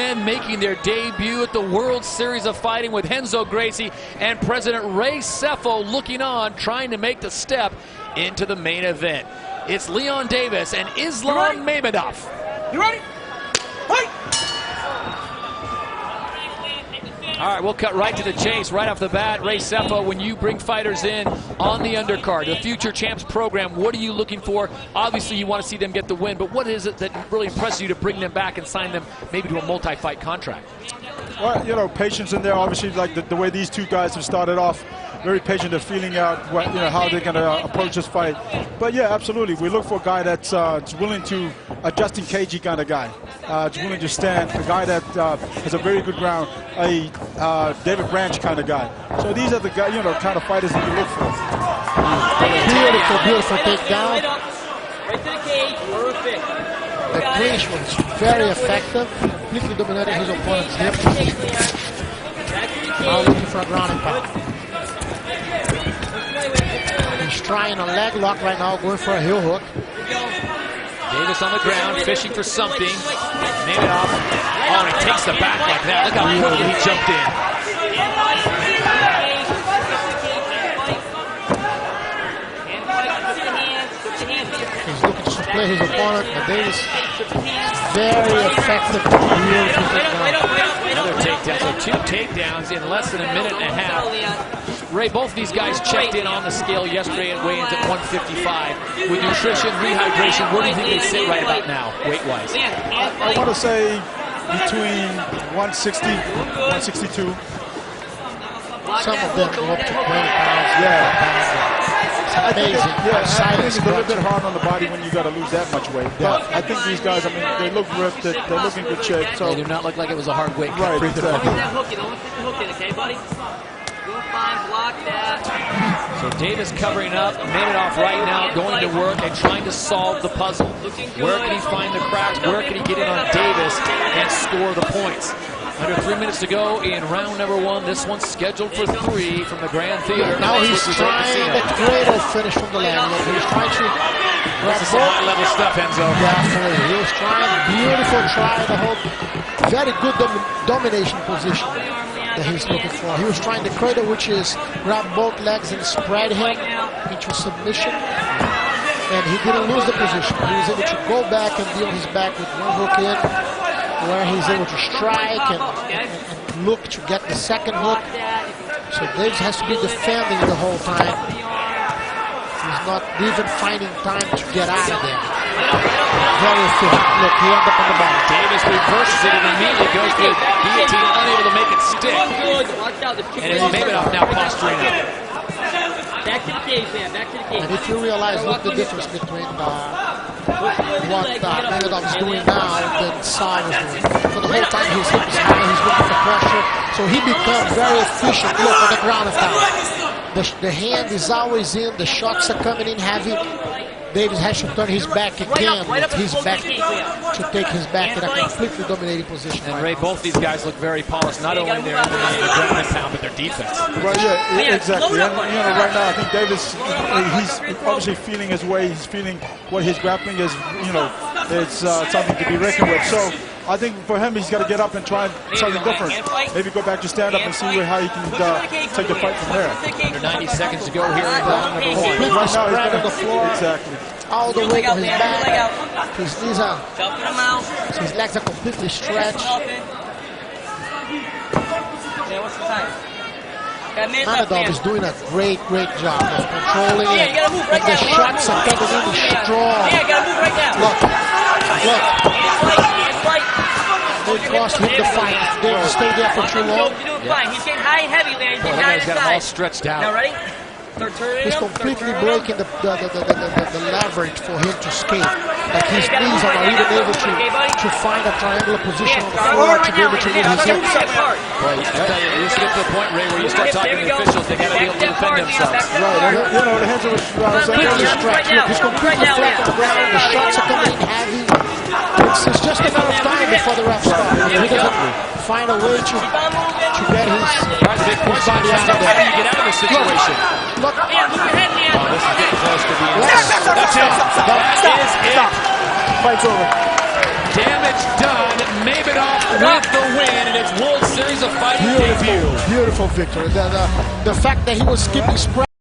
men making their debut at the World Series of Fighting with Renzo Gracie and President Ray Cephal looking on, trying to make the step into the main event. It's Leon Дэвис and Ислам Мамедов. You ready? Fight! All right, we'll cut right to the chase right off the bat. Ray Cephal, when you bring fighters in on the undercard, the Future Champs program, what are you looking for? Obviously, you want to see them get the win, but what is it that really impresses you to bring them back and sign them maybe to a multi-fight contract? Well, you know, patience in there. Obviously, like the way these two guys have started off, very patient of feeling out what, you know, how they're going to approach this fight. But yeah, absolutely, we look for a guy that's willing to Justin Cagey kind of guy. It's willing to stand, a guy that has a very good ground, a David Branch kind of guy. So these are the guys, you know, kind of fighters that you look for. Beautiful, beautiful takedown. Right to the cage, perfect. The clinch was very effective, completely dominated his opponent's hip. Now looking for a ground and pound. He's trying a leg lock right now, going for a heel hook. Дэвис on the ground, fishing for something. Mamedov, oh, and he takes the back like that. Look how quickly he jumped in. He's looking to play his opponent, but Дэвис very effective. Another takedown, so 2 takedowns in less than a minute and a half. Ray, both of these guys checked in on the scale yesterday and weigh-ins at 155. With nutrition, rehydration, where do you think they sit right about now, weight-wise? I want to say between 160, 162. Some of them go up to 20 pounds. Yeah. It's amazing. I think it's a little bit hard on the body when you got to lose that much weight. But I think these guys, I mean, they look ripped, they look in good shape. So they do not look like it was a hard weight cut. Right, exactly. That hook in, don't put the hook in, okay, buddy? Go fine, block that. So Дэвис covering up, Mamedov right now going to work and trying to solve the puzzle. Where can he find the cracks? Where can he get in on Дэвis and score the points? Under 3 minutes to go in round number 1. This one's scheduled for 3 from the Grand Theater. Now he's trying the cradle finish from the land. Look, he's trying to grab some high-level stuff, Enzo. Definitely. He was trying, beautiful try, the whole very good domination position that he's looking for. He was trying the cradle, which is grab both legs and spread him into submission. And he didn't lose the position. He was able to go back and deal his back with one hook in, where he's able to strike and look to get the second hook. So Дэвис has to be defending the whole time. He's not even finding time to get out of there. Very efficient. Look, he ended up on the bottom. Дэвис reverses it and immediately goes to the guillotine, unable to make it stick. And it's Mamedov now posturing up. Back to the cage, man. Back to the cage. And if you realize, look the difference between what Mamedov is doing now than Sai was doing. For the whole time he's hip is high, he's looking for pressure. So he becomes very efficient. Look on the ground and pound. The hand is always in, the shots are coming in heavy. Дэвис has to turn his back again with his back to take his back in a completely dominating position. And Ray, both these guys look very polished, not only their ground and pound, but their defense. Right, yeah, exactly. And you know, right now I think Дэвis, he's obviously feeling his way. He's feeling what his grappling is. You know, it's something to be reckoned with. So I think for him, he's got to get up and try something different. Maybe go back to stand up and see how he can take the fight from there. Under 90 seconds to go here in round number 1. Right now he's on the floor. Exactly. All the weight on his back. His knees are, his legs are completely stretched. Mamedov is doing a great job of controlling it. And the shots are coming in strong. Look. They cost him the fight. They will stay there for too long. He's getting high and heavy, man. He's getting high He's got them all stretched out. Now ready? He's completely breaking the leverage for him to escape. Like his knees are not even able to find a triangular position on the floor to be able to move his hips. Well, you should get to the point, Ray, where you start talking to the officials. They got to be able to defend themselves. Right. You know, the hands are completely stretched. Look, he's completely flat on the ground. The shots are coming in heavy. It's just a matter of time before the ref stops. He doesn't find a way to get his body out of there. How do you get out of this situation? Look. Oh, this is getting close to the end. That's it. That is it. Fight's over. Damage done. Mamedov with the win, and it's World Series of Fighting debut. Beautiful victory. The fact that he was skipping spread.